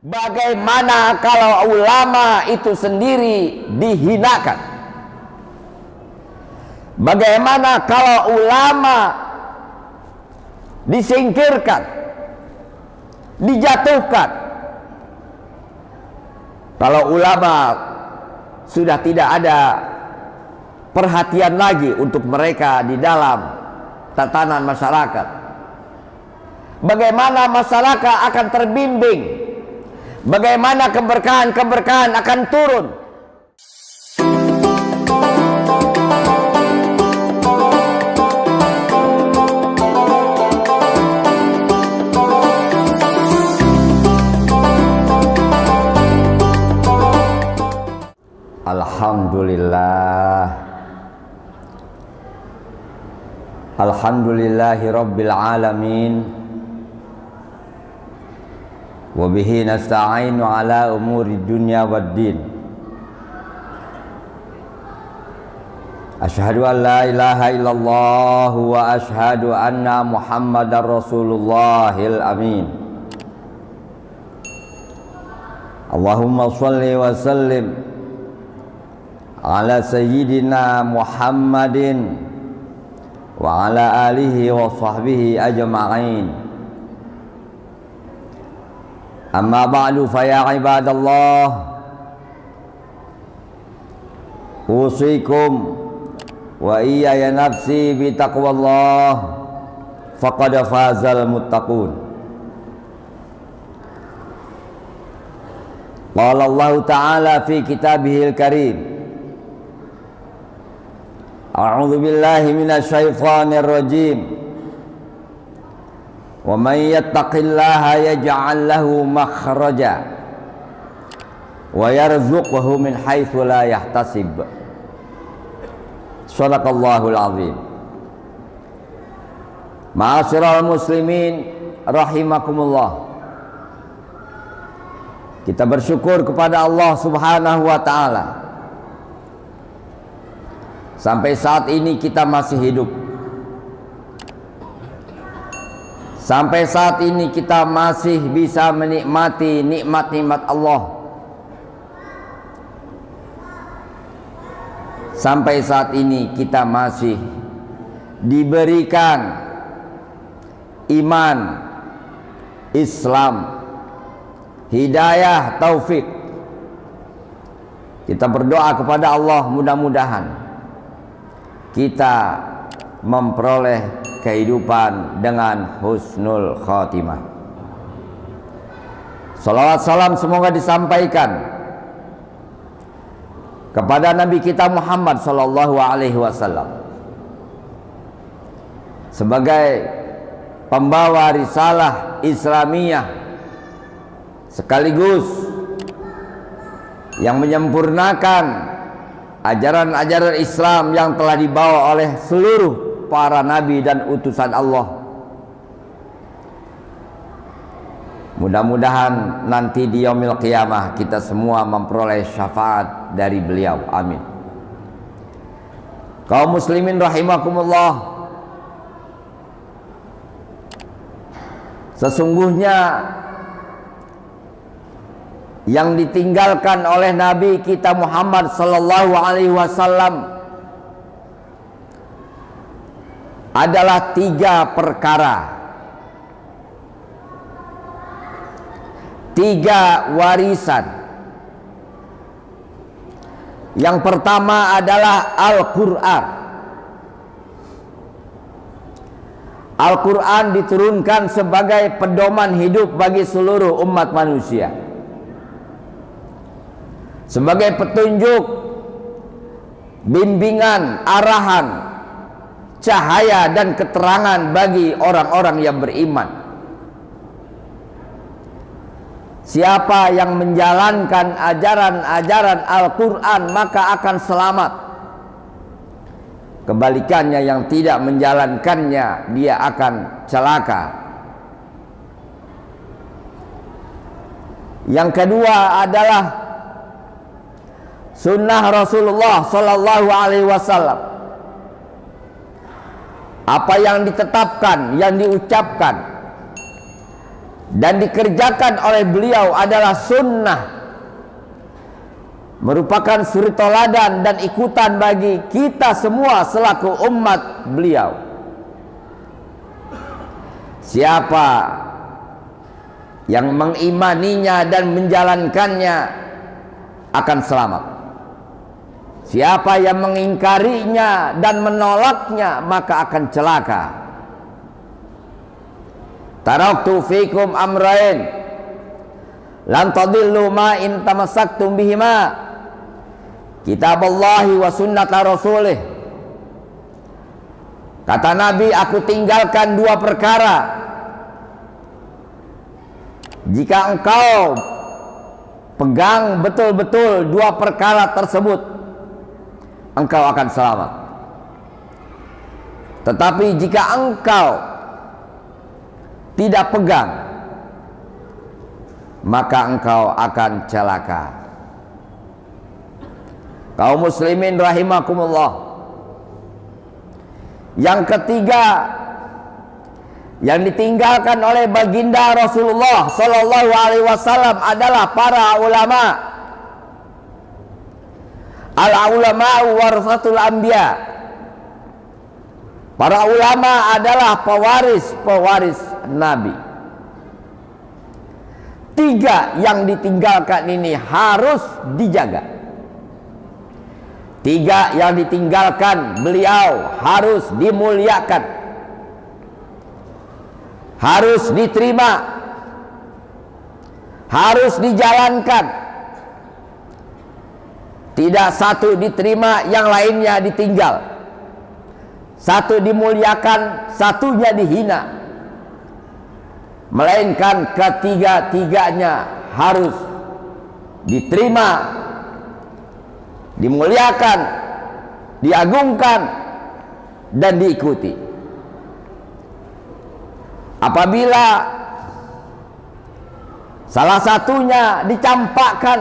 Bagaimana kalau ulama itu sendiri dihinakan? Bagaimana kalau ulama disingkirkan, dijatuhkan? Kalau ulama sudah tidak ada perhatian lagi untuk mereka di dalam tatanan masyarakat, bagaimana masyarakat akan terbimbing? Bagaimana keberkahan-keberkahan akan turun? Alhamdulillah, alhamdulillahi rabbil alamin, wa bihi nasta'inu ala umuri dunya waddin. Asyhadu an la ilaha illallah wa asyhadu anna muhammadar rasulullahil amin. Allahumma shalli wa sallim ala sayyidina Muhammadin wa ala alihi wa sahbihi ajma'in. Amma ba'du, fa ya ibadallah, usikum wa iyaya nafsi bi taqwallah, faqad fazal muttaqun. Qala Allah ta'ala fi kitabihil karim, a'udzu billahi minasy syaithanir rajim. Wa may yattaqillaha yaj'al lahu makhraja wa yarzuqhu min haitsu la yahtasib. Shadaqallahul azim. Ma'asyiral muslimin rahimakumullah. Kita bersyukur kepada Allah Subhanahu wa taala. Sampai saat ini kita masih hidup. Sampai saat ini kita masih bisa menikmati nikmat-nikmat Allah. Sampai saat ini kita masih diberikan iman, Islam, hidayah, taufik. Kita berdoa kepada Allah, mudah-mudahan kita memperoleh kehidupan dengan husnul khotimah. Salawat salam semoga disampaikan kepada Nabi kita Muhammad sallallahu alaihi wasallam sebagai pembawa risalah Islamiyah, sekaligus yang menyempurnakan ajaran-ajaran Islam yang telah dibawa oleh seluruh para nabi dan utusan Allah. Mudah-mudahan nanti di yaumil qiyamah kita semua memperoleh syafaat dari beliau. Amin. Kaum muslimin rahimakumullah, sesungguhnya yang ditinggalkan oleh Nabi kita Muhammad sallallahu alaihi wasallam adalah 3 perkara, 3 warisan. Yang pertama adalah Al-Quran. Al-Quran diturunkan sebagai pedoman hidup bagi seluruh umat manusia, sebagai petunjuk, bimbingan, arahan, cahaya dan keterangan bagi orang-orang yang beriman. Siapa yang menjalankan ajaran-ajaran Al-Quran maka akan selamat. Kebalikannya, yang tidak menjalankannya dia akan celaka. Yang kedua adalah sunnah Rasulullah sallallahu alaihi wasallam. Apa yang ditetapkan, yang diucapkan dan dikerjakan oleh beliau adalah sunnah, merupakan suri toladan dan ikutan bagi kita semua selaku umat beliau. Siapa yang mengimaninya dan menjalankannya akan selamat. Siapa yang mengingkarinya dan menolaknya maka akan celaka. Taraktu fikum amrain lan tadillu ma in tamassaktum bihima, kitaballahi wa sunnata rasulih. Kata Nabi, aku tinggalkan dua perkara. Jika engkau pegang betul-betul dua perkara tersebut, engkau akan selamat. Tetapi jika engkau tidak pegang, maka engkau akan celaka. Kaum muslimin rahimakumullah. Yang ketiga yang ditinggalkan oleh baginda Rasulullah Sallallahu Alaihi Wasallam adalah para ulama. Al-ulama warasatul anbiya. Para ulama adalah pewaris Nabi. Tiga yang ditinggalkan ini harus dijaga. Tiga yang ditinggalkan beliau harus dimuliakan, harus diterima, harus dijalankan. Tidak satu diterima, yang lainnya ditinggal. Satu dimuliakan, satunya dihina. Melainkan ketiga-tiganya harus diterima, dimuliakan, diagungkan, dan diikuti. Apabila salah satunya dicampakkan,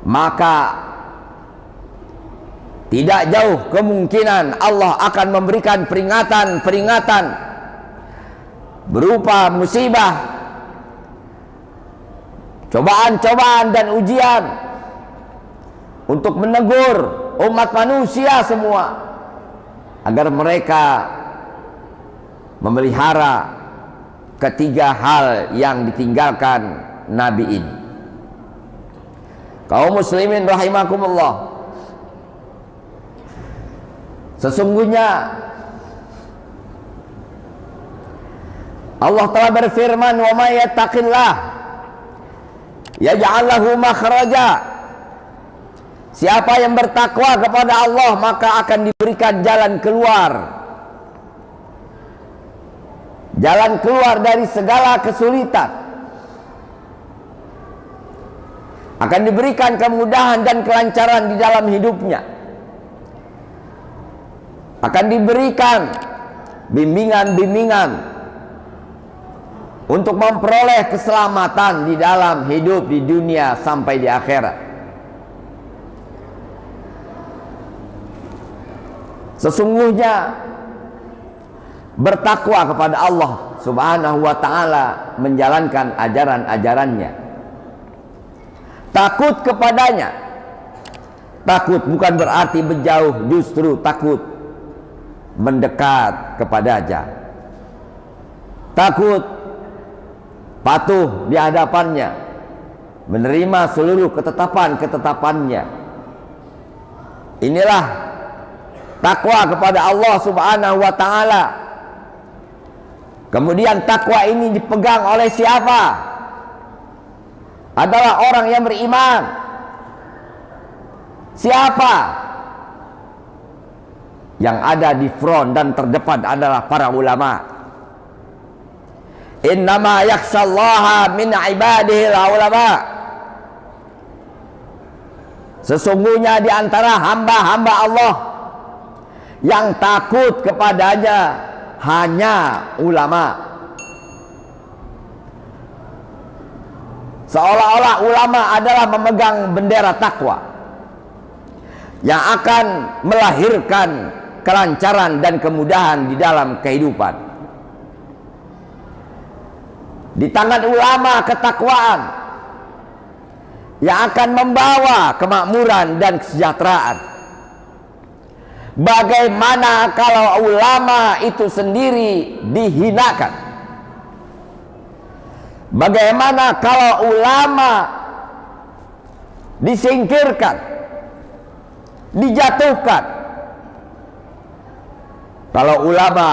maka tidak jauh kemungkinan Allah akan memberikan peringatan-peringatan berupa musibah, cobaan-cobaan dan ujian untuk menegur umat manusia semua agar mereka memelihara ketiga hal yang ditinggalkan Nabi ini. Kaum muslimin rahimakumullah. Sesungguhnya Allah telah berfirman, "Wa may yattaqillah yaj'al lahu makhraja." Siapa yang bertakwa kepada Allah maka akan diberikan jalan keluar. Jalan keluar dari segala kesulitan. Akan diberikan kemudahan dan kelancaran di dalam hidupnya. Akan diberikan bimbingan-bimbingan untuk memperoleh keselamatan di dalam hidup di dunia sampai di akhirat. Sesungguhnya bertakwa kepada Allah Subhanahu wa ta'ala, menjalankan ajaran-ajarannya, takut kepadanya. Takut bukan berarti menjauh, justru takut mendekat kepadanya. Takut patuh di hadapannya, menerima seluruh ketetapan-ketetapannya. Inilah takwa kepada Allah Subhanahu wa ta'ala. Kemudian takwa ini dipegang oleh siapa? Adalah orang yang beriman. Siapa? Yang ada di front dan terdepan adalah para ulama. Innama yakhshallaha min ibadihi ulama. Sesungguhnya di antara hamba-hamba Allah yang takut kepadanya hanya ulama. Seolah-olah ulama adalah memegang bendera takwa yang akan melahirkan kelancaran dan kemudahan di dalam kehidupan. Di tangan ulama ketakwaan yang akan membawa kemakmuran dan kesejahteraan. Bagaimana kalau ulama itu sendiri dihinakan? Bagaimana kalau ulama disingkirkan, dijatuhkan? Kalau ulama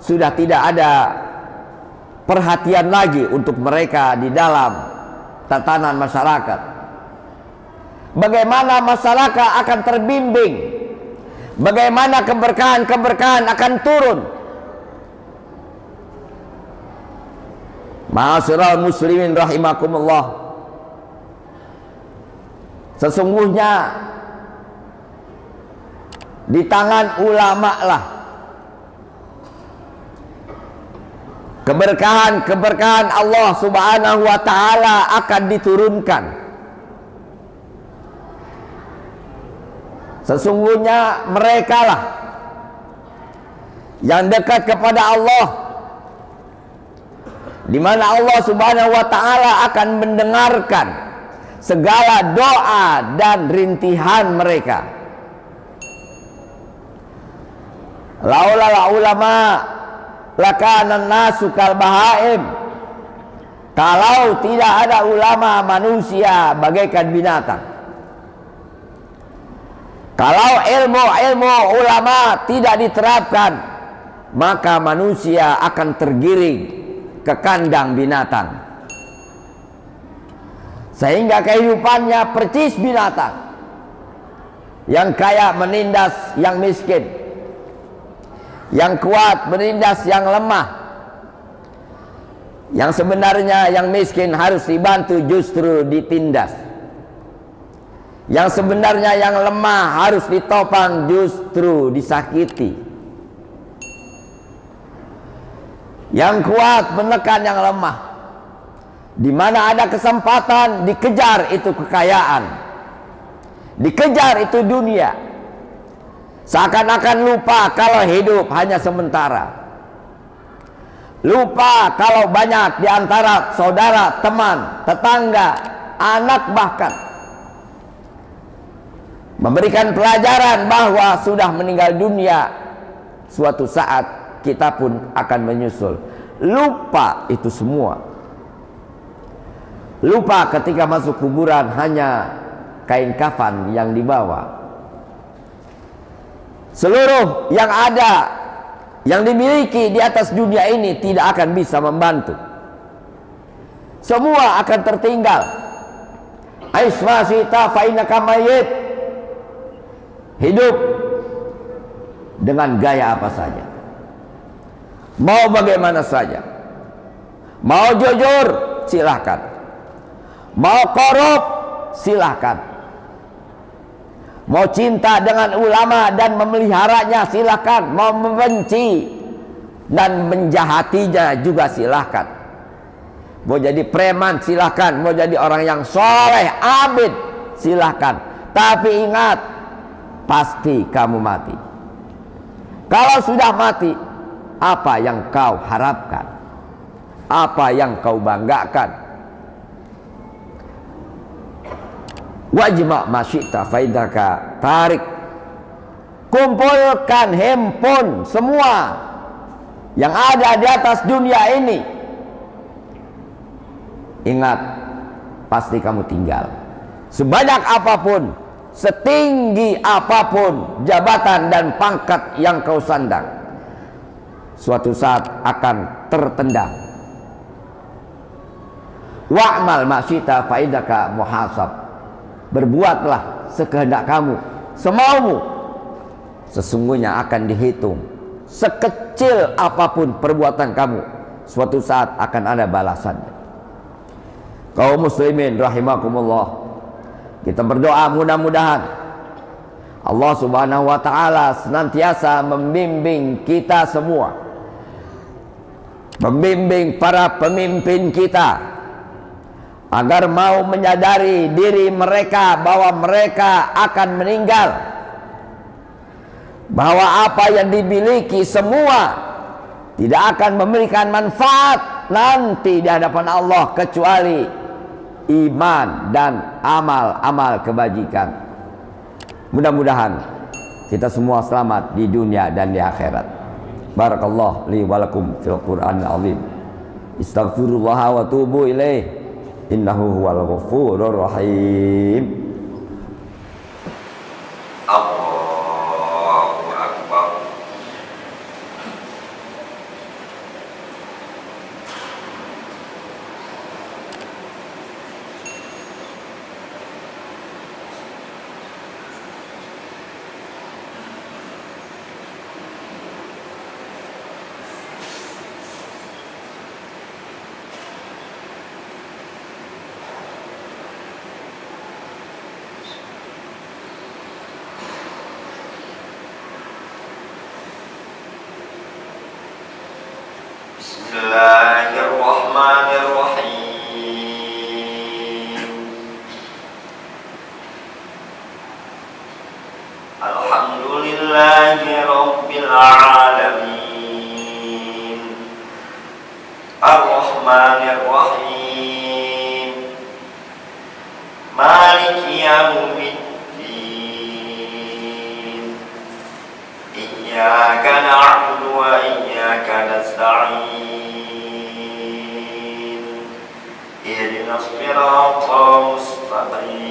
sudah tidak ada perhatian lagi untuk mereka di dalam tatanan masyarakat, bagaimana masyarakat akan terbimbing? Bagaimana keberkahan-keberkahan akan turun? Ma'asyiral muslimin rahimakumullah, sesungguhnya di tangan ulama lah keberkahan-keberkahan Allah Subhanahu wa ta'ala akan diturunkan. Sesungguhnya mereka lah yang dekat kepada Allah, di mana Allah Subhanahu wa ta'ala akan mendengarkan segala doa dan rintihan mereka. Laula ulama lakana nasu kal bahaim. Kalau tidak ada ulama, manusia bagaikan binatang. Kalau ilmu ulama tidak diterapkan, maka manusia akan tergiring ke kandang binatang, sehingga kehidupannya percis binatang yang kaya menindas yang miskin, yang kuat menindas yang lemah. Yang sebenarnya yang miskin harus dibantu, justru ditindas. Yang sebenarnya yang lemah harus ditopang, justru disakiti. Yang kuat menekan yang lemah. Di mana ada kesempatan, dikejar itu kekayaan, dikejar itu dunia. Seakan-akan lupa kalau hidup hanya sementara. Lupa kalau banyak di antara saudara, teman, tetangga, anak bahkan memberikan pelajaran bahwa sudah meninggal dunia, suatu saat kita pun akan menyusul. Lupa itu semua. Lupa ketika masuk kuburan hanya kain kafan yang dibawa. Seluruh yang ada, yang dimiliki di atas dunia ini tidak akan bisa membantu. Semua akan tertinggal. Aisma sita fa innaka mayyit. Hidup dengan gaya apa saja, mau bagaimana saja. Mau jujur, silahkan. Mau korup, silahkan. Mau cinta dengan ulama dan memeliharanya, silahkan. Mau membenci dan menjahatinya juga silahkan. Mau jadi preman, silahkan. Mau jadi orang yang soleh, abid, silahkan. Tapi ingat, pasti kamu mati. Kalau sudah mati, apa yang kau harapkan? Apa yang kau banggakan? Wajma masyita faidaka tarik. Kumpulkan, himpun semua yang ada di atas dunia ini. Ingat, pasti kamu tinggal. Sebanyak apapun, setinggi apapun jabatan dan pangkat yang kau sandang, suatu saat akan tertendang. Wa'mal masyita faidaka muhasab. Berbuatlah sekehendak kamu, semaumu, sesungguhnya akan dihitung. Sekecil apapun perbuatan kamu, suatu saat akan ada balasannya. Kaum muslimin rahimakumullah, kita berdoa mudah-mudahan Allah Subhanahu wa ta'ala senantiasa membimbing kita semua, membimbing para pemimpin kita, agar mau menyadari diri mereka bahwa mereka akan meninggal, bahwa apa yang dimiliki semua tidak akan memberikan manfaat nanti di hadapan Allah kecuali iman dan amal-amal kebajikan. Mudah-mudahan kita semua selamat di dunia dan di akhirat. Barakallahu li wa lakum fil Qur'anil azim. Astaghfirullah wa tubu ilaih. Innahu huwal ghafurur rahim. Allahu Akbar. Bismillahirrahmanirrahim. Alhamdulillahi rabbil alamin. Ar-Rahmanir-Rahim. Maliki yaumiddin. Iyyaka na'budu wa iyyaka nasta'in. اهدنا الصراط المستقيم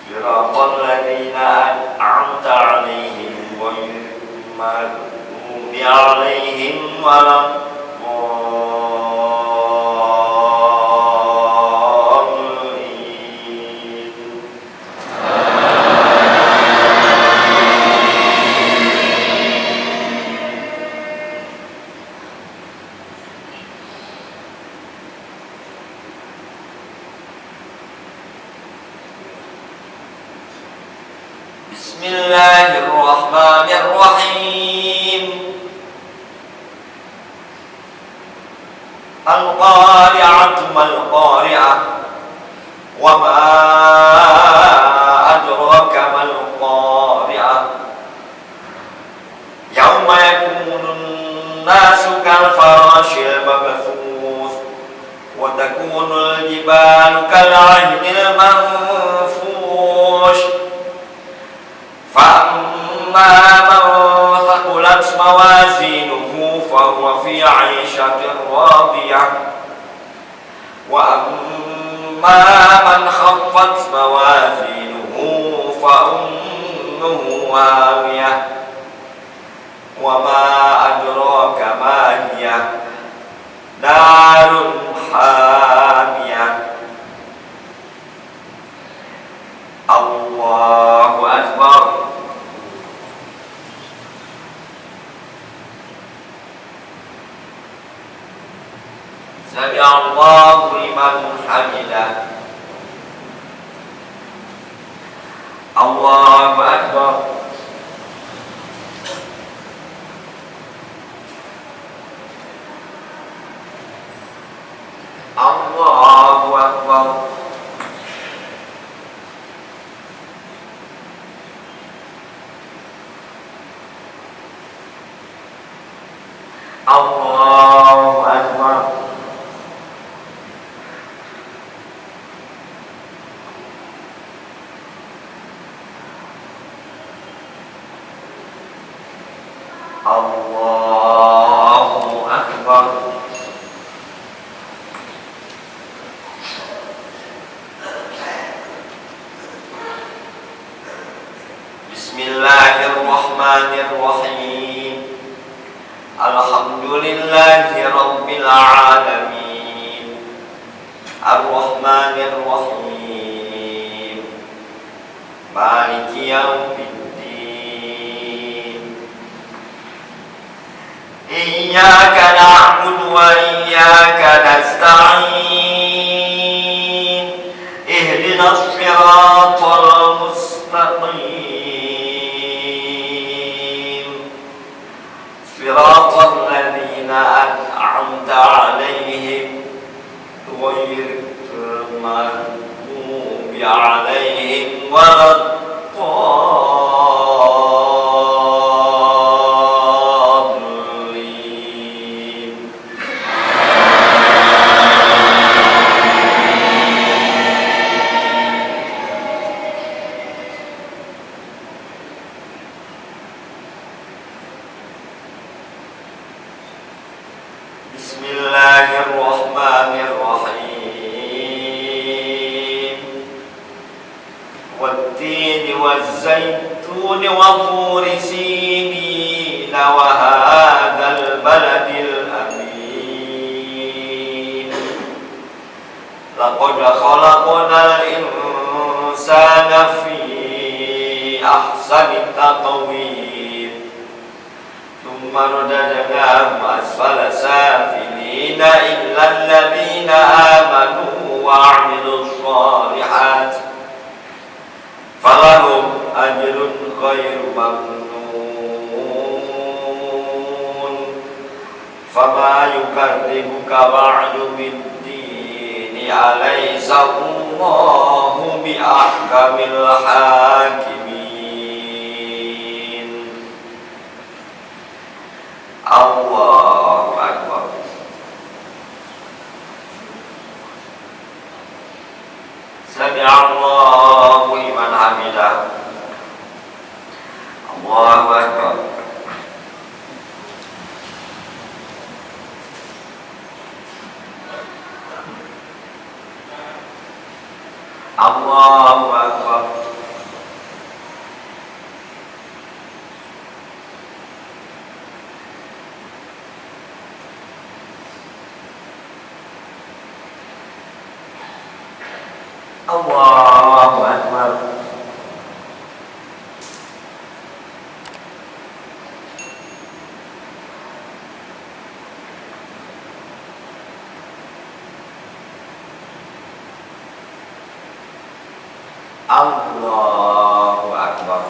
صراط الذين أنعمت عليهم غير المغضوب عليهم ولا Bismillahirrahmanirrahim. Al-Qari'atu mal-Qari'ah. Wa ma adraka mal-Qari'ah. Yawma yakunun nasu kal-farashil mabthuth wa takunul jibalu kal-'ahnil manfush. فأما من ثقلت موازينه فهو في عيشة راضية وأما من خفت موازينه فأمه هاوية وما أدراك ما هي نار حامية. الله أكبر. سمع الله لمن حمده. الله أكبر. الله أكبر. الله أكبر. الله أكبر. بسم الله الرحمن الرحيم. الحمد لله رب العالمين. الرحمن الرحيم. مالك يوم الدين. إياك نعبد وإياك نستعين. اهدنا الصراط المستقيم صراط الذين أنعمت عليهم غير المغضوب عليهم ولا الضالين. الرحيم والتين والزيتون وطور سينين وهذا البلد الأمين لقد خلقنا الإنسان في أحسن تقويم ثم رددناه أسفل سافلين إلا الذين آمنوا وعملوا الصالحات فلهم أجر غير ممنون فما يكذبك بعد بالدين أليس الله بأحكم الحاكمين الله أكبر سمع الله لمن حمده الله أكبر الله أكبر الله أكبر الله أكبر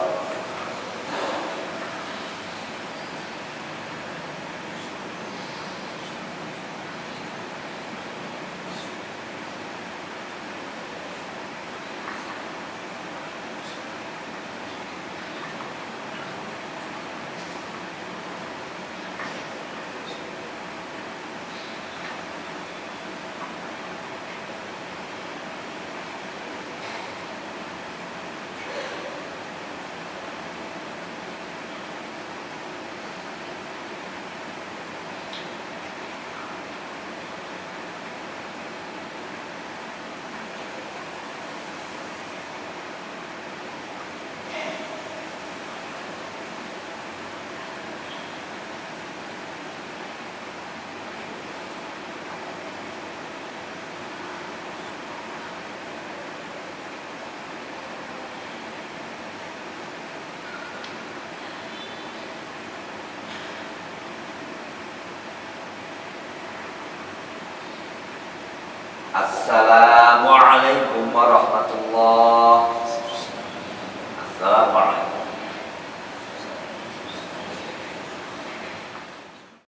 Assalamualaikum warahmatullahi